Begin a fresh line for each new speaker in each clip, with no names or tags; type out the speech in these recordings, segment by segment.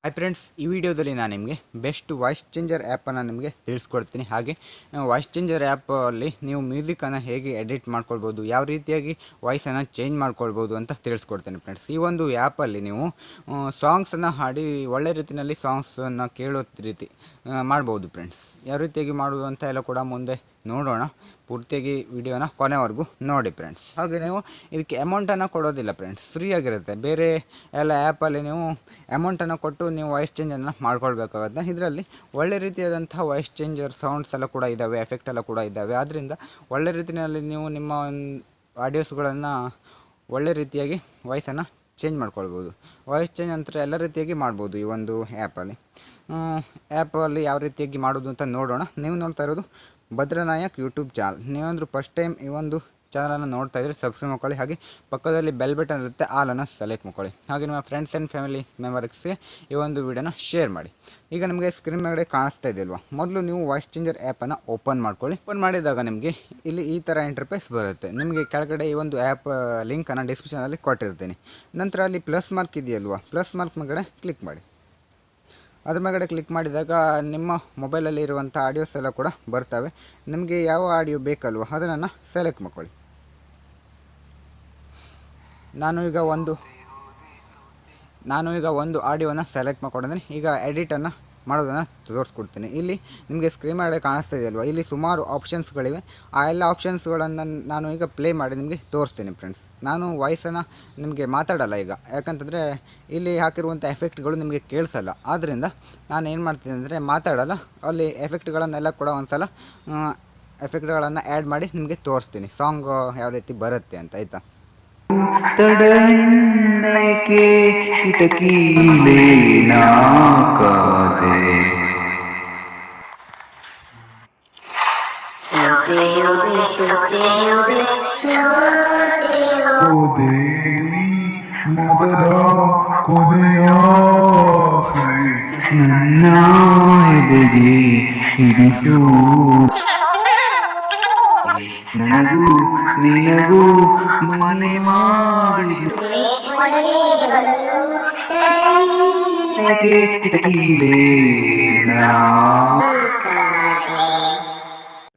Hi friends, ಈ ವಿಡಿಯೋದಲ್ಲಿ ನಾನು ನಿಮಗೆ ಬೆಸ್ಟ್ ವಾಯ್ಸ್ ಚೇಂಜರ್ ಆ್ಯಪನ್ನು ನಿಮಗೆ ತಿಳಿಸ್ಕೊಡ್ತೀನಿ. ಹಾಗೆ ವಾಯ್ಸ್ ಚೇಂಜರ್ ಆ್ಯಪಲ್ಲಿ ನೀವು ಮ್ಯೂಸಿಕನ್ನು ಹೇಗೆ ಎಡಿಟ್ ಮಾಡ್ಕೊಳ್ಬೋದು, ಯಾವ ರೀತಿಯಾಗಿ ವಾಯ್ಸನ್ನು ಚೇಂಜ್ ಮಾಡ್ಕೊಳ್ಬೋದು ಅಂತ ತಿಳಿಸ್ಕೊಡ್ತೀನಿ ಫ್ರೆಂಡ್ಸ್. ಈ ಒಂದು ಆ್ಯಪಲ್ಲಿ ನೀವು ಸಾಂಗ್ಸನ್ನು ಹಾಡಿ ಒಳ್ಳೆ ರೀತಿಯಲ್ಲಿ ಸಾಂಗ್ಸನ್ನು ಕೇಳೋ ರೀತಿ ಮಾಡ್ಬೋದು ಫ್ರೆಂಡ್ಸ್. ಯಾವ ರೀತಿಯಾಗಿ ಮಾಡೋದು ಅಂತ ಎಲ್ಲ ಕೂಡ ಮುಂದೆ ನೋಡೋಣ. ಪೂರ್ತಿಯಾಗಿ ವಿಡಿಯೋನ ಕೊನೆವರೆಗೂ ನೋಡಿ ಫ್ರೆಂಡ್ಸ್. ಹಾಗೆ ನೀವು ಇದಕ್ಕೆ ಅಮೌಂಟನ್ನು ಕೊಡೋದಿಲ್ಲ ಫ್ರೆಂಡ್ಸ್, ಫ್ರೀ ಆಗಿರುತ್ತೆ. ಬೇರೆ ಎಲ್ಲ ಆ್ಯಪಲ್ಲಿ ನೀವು ಅಮೌಂಟನ್ನು ಕೊಟ್ಟು ನೀವು ವಾಯ್ಸ್ ಚೇಂಜನ್ನು ಮಾಡ್ಕೊಳ್ಬೇಕಾಗುತ್ತೆ. ಇದರಲ್ಲಿ ಒಳ್ಳೆ ರೀತಿಯಾದಂತಹ ವಾಯ್ಸ್ ಚೇಂಜರ್ ಸೌಂಡ್ಸ್ ಎಲ್ಲ ಕೂಡ ಇದ್ದಾವೆ, ಎಫೆಕ್ಟ್ ಎಲ್ಲ ಕೂಡ ಇದ್ದಾವೆ. ಆದ್ದರಿಂದ ಒಳ್ಳೆ ರೀತಿಯಲ್ಲಿ ನೀವು ನಿಮ್ಮ ಆಡಿಯೋಸ್ಗಳನ್ನು ಒಳ್ಳೆ ರೀತಿಯಾಗಿ ವಾಯ್ಸನ್ನು ಚೇಂಜ್ ಮಾಡ್ಕೊಳ್ಬೋದು. ವಾಯ್ಸ್ ಚೇಂಜ್ ಅಂತ ಎಲ್ಲ ರೀತಿಯಾಗಿ ಮಾಡ್ಬೋದು ಈ ಒಂದು ಆ್ಯಪಲ್ಲಿ ಯಾವ ರೀತಿಯಾಗಿ ಮಾಡೋದು ಅಂತ ನೋಡೋಣ. ನೀವು ನೋಡ್ತಾ ಇರೋದು ಭದ್ರನಾಯಕ್ ಯೂಟ್ಯೂಬ್ ಚಾನಲ್. ನೀವಂದರೂ ಫಸ್ಟ್ ಟೈಮ್ ಈ ಒಂದು ಚಾನಲನ್ನು ನೋಡ್ತಾ ಇದ್ದರೆ ಸಬ್ಸ್ಕ್ರೈಬ್ ಮಾಡ್ಕೊಳ್ಳಿ. ಹಾಗೆ ಪಕ್ಕದಲ್ಲಿ ಬೆಲ್ ಬಟನ್ ಇರುತ್ತೆ, ಆಲನ್ನು ಸೆಲೆಕ್ಟ್ ಮಾಡ್ಕೊಳ್ಳಿ. ಹಾಗೆ ನಿಮ್ಮ ಫ್ರೆಂಡ್ಸ್ ಆ್ಯಂಡ್ ಫ್ಯಾಮಿಲಿ ಮೆಂಬರ್ಸ್ಗೆ ಈ ಒಂದು ವಿಡಿಯೋನ ಶೇರ್ ಮಾಡಿ. ಈಗ ನಿಮಗೆ ಸ್ಕ್ರೀನ್ ಮೇಲೆ ಕಾಣಿಸ್ತಾ ಇದೆಯಲ್ವಾ, ಮೊದಲು ನೀವು ವಾಯ್ಸ್ ಚೇಂಜರ್ ಆ್ಯಪನ್ನು ಓಪನ್ ಮಾಡ್ಕೊಳ್ಳಿ. ಓಪನ್ ಮಾಡಿದಾಗ ನಿಮಗೆ ಇಲ್ಲಿ ಈ ಥರ ಇಂಟರ್ಫೇಸ್ ಬರುತ್ತೆ. ನಿಮಗೆ ಕೆಳಗಡೆ ಈ ಒಂದು ಆ್ಯಪ್ ಲಿಂಕನ್ನು ಡಿಸ್ಕ್ರಿಪ್ಷನಲ್ಲಿ ಕೊಟ್ಟಿರ್ತೀನಿ. ನಂತರ ಅಲ್ಲಿ ಪ್ಲಸ್ ಮಾರ್ಕ್ ಇದೆಯಲ್ವಾ, ಪ್ಲಸ್ ಮಾರ್ಕ್ ಮೇಲ್ಗಡೆ ಕ್ಲಿಕ್ ಮಾಡಿ. ಅದ್ರ ಮೇಲ್ಗಡೆ ಕ್ಲಿಕ್ ಮಾಡಿದಾಗ ನಿಮ್ಮ ಮೊಬೈಲಲ್ಲಿ ಇರುವಂಥ ಆಡಿಯೋಸ್ ಎಲ್ಲ ಕೂಡ ಬರ್ತವೆ. ನಿಮಗೆ ಯಾವ ಆಡಿಯೋ ಬೇಕಲ್ವ ಅದನ್ನು ಸೆಲೆಕ್ಟ್ ಮಾಡ್ಕೊಳ್ಳಿ. ನಾನು ಈಗ ಒಂದು ಆಡಿಯೋನ ಸೆಲೆಕ್ಟ್ ಮಾಡ್ಕೊಂಡಿದ್ದೀನಿ. ಈಗ ಎಡಿಟನ್ನು ಮಾಡೋದನ್ನು ತೋರಿಸ್ಕೊಡ್ತೀನಿ. ಇಲ್ಲಿ ನಿಮಗೆ ಸ್ಕ್ರೀನ್ ಮೇಲೆ ಕಾಣಿಸ್ತಾ ಇದೆಯಲ್ವ, ಇಲ್ಲಿ ಸುಮಾರು ಆಪ್ಷನ್ಸ್ಗಳಿವೆ. ಆ ಎಲ್ಲ ಆಪ್ಷನ್ಸ್ಗಳನ್ನು ನಾನು ಈಗ ಪ್ಲೇ ಮಾಡಿ ನಿಮಗೆ ತೋರಿಸ್ತೀನಿ ಫ್ರೆಂಡ್ಸ್. ನಾನು ವಾಯ್ಸನ್ನು ನಿಮಗೆ ಮಾತಾಡಲ್ಲ ಈಗ, ಯಾಕಂತಂದರೆ ಇಲ್ಲಿ ಹಾಕಿರುವಂಥ ಎಫೆಕ್ಟ್ಗಳು ನಿಮಗೆ ಕೇಳಿಸಲ್ಲ. ಆದ್ದರಿಂದ ನಾನು ಏನು ಮಾಡ್ತೀನಿ ಅಂದರೆ ಮಾತಾಡಲ್ಲ, ಅಲ್ಲಿ ಎಫೆಕ್ಟ್ಗಳನ್ನೆಲ್ಲ ಕೂಡ ಒಂದು ಸಲ ಎಫೆಕ್ಟ್ಗಳನ್ನು ಆ್ಯಡ್ ಮಾಡಿ ನಿಮಗೆ ತೋರಿಸ್ತೀನಿ, ಸಾಂಗ್ ಯಾವ ರೀತಿ ಬರುತ್ತೆ ಅಂತ. ಆಯಿತಾ?
ತಡನ್ನಕ್ಕೆ ಕಿಟಕಿಲೇ ನಾಕಾದೆ ನನ್ನ ಎದೆಗೆ ಹಿಡಿಸು ನನಗೂ ನಿನಗೂ ಮನೆ ಮಾಡಿ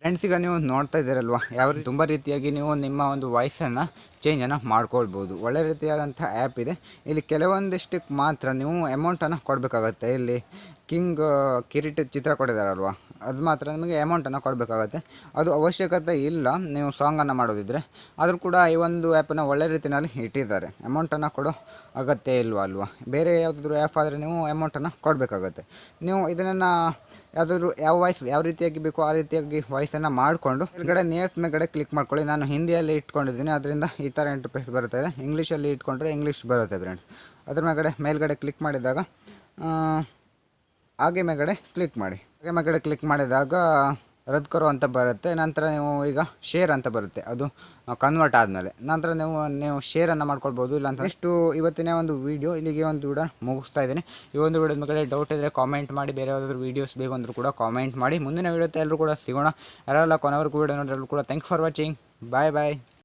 ಫ್ರೆಂಡ್ಸ್, ಈಗ ನೀವು ನೋಡ್ತಾ ಇದ್ದೀರಲ್ವ, ಯಾವ ತುಂಬ ರೀತಿಯಾಗಿ ನೀವು ನಿಮ್ಮ ಒಂದು ವಾಯ್ಸನ್ನು ಚೇಂಜನ್ನು ಮಾಡ್ಕೊಳ್ಬೋದು. ಒಳ್ಳೆ ರೀತಿಯಾದಂಥ ಆ್ಯಪ್ ಇದೆ. ಇಲ್ಲಿ ಕೆಲವೊಂದಿಷ್ಟಕ್ಕೆ ಮಾತ್ರ ನೀವು ಅಮೌಂಟನ್ನು ಕೊಡಬೇಕಾಗತ್ತೆ. ಇಲ್ಲಿ ಕಿಂಗ್ ಕಿರೀಟ ಚಿತ್ರ ಕೊಟ್ಟಿದ್ದಾರಲ್ವ, ಅದು ಮಾತ್ರ ನಿಮಗೆ ಅಮೌಂಟನ್ನು ಕೊಡಬೇಕಾಗತ್ತೆ. ಅದು ಅವಶ್ಯಕತೆ ಇಲ್ಲ ನೀವು ಸಾಂಗನ್ನು ಮಾಡೋದಿದ್ದರೆ. ಆದರೂ ಕೂಡ ಈ ಒಂದು ಆ್ಯಪನ್ನು ಒಳ್ಳೆ ರೀತಿಯಲ್ಲಿ ಇಟ್ಟಿದ್ದಾರೆ. ಅಮೌಂಟನ್ನು ಕೊಡೋ ಅಗತ್ಯ ಇಲ್ವಾ. ಬೇರೆ ಯಾವುದಾದ್ರೂ ಆ್ಯಪ್ ಆದರೆ ನೀವು ಅಮೌಂಟನ್ನು ಕೊಡಬೇಕಾಗತ್ತೆ. ನೀವು ಇದನ್ನು ಯಾವುದಾದ್ರೂ ಯಾವ ರೀತಿಯಾಗಿ ಬೇಕೋ ಆ ರೀತಿಯಾಗಿ ವಾಯ್ಸನ್ನು ಮಾಡಿಕೊಂಡು ಕೆಳಗಡೆ ನೇರ್ಸ್ ಮೇಲ್ಗಡೆ ಕ್ಲಿಕ್ ಮಾಡ್ಕೊಳ್ಳಿ. ನಾನು ಹಿಂದಿಯಲ್ಲಿ ಇಟ್ಕೊಂಡಿದ್ದೀನಿ, ಅದರಿಂದ ಈ ಥರ ಇಂಟರ್ಫೇಸ್ ಬರುತ್ತೆ. ಇಂಗ್ಲೀಷಲ್ಲಿ ಇಟ್ಕೊಂಡ್ರೆ ಇಂಗ್ಲೀಷ್ ಬರುತ್ತೆ ಫ್ರೆಂಡ್ಸ್. ಅದ್ರ ಮೇಲ್ಗಡೆ ಕ್ಲಿಕ್ ಮಾಡಿದಾಗ ಹಾಗೆ ಮೇಲ್ಗಡೆ ಕ್ಲಿಕ್ ಮಾಡಿ. ಹಾಗೆ ಮೇಲ್ಗಡೆ ಕ್ಲಿಕ್ ಮಾಡಿದಾಗ ರದ್ದು ಕರೋ ಅಂತ ಬರುತ್ತೆ. ನಂತರ ನೀವು ಈಗ ಶೇರ್ ಅಂತ ಬರುತ್ತೆ, ಅದು ಕನ್ವರ್ಟ್ ಆದಮೇಲೆ ನಂತರ ನೀವು ಶೇರನ್ನು ಮಾಡ್ಕೊಳ್ಬೋದು. ಇಲ್ಲ ಅಂತ ಇಷ್ಟು ಇವತ್ತಿನ ಒಂದು ವೀಡಿಯೋ ಇಲ್ಲಿಗೆ ಒಂದು ವಿಡಿಯೋ ಮುಗಿಸ್ತಾ ಇದ್ದೀನಿ. ಈ ಒಂದು ವಿಡಿಯೋದ ಮೇಲೆ ಡೌಟ್ ಇದ್ದರೆ ಕಾಮೆಂಟ್ ಮಾಡಿ. ಬೇರೆ ಯಾವುದಾದ್ರೂ ವೀಡಿಯೋಸ್ ಬೇಕಂದ್ರೂ ಕೂಡ ಕಾಮೆಂಟ್ ಮಾಡಿ. ಮುಂದಿನ ವೀಡಿಯೋಕ್ಕೆ ಎಲ್ಲರೂ ಕೂಡ ಸಿಗೋಣ. ಯಾರೆಲ್ಲ ಕೊನೆವರೆಗೂ ವೀಡಿಯೋ ನೋಡಿದ್ರು ಕೂಡ thank for watching. Bye bye.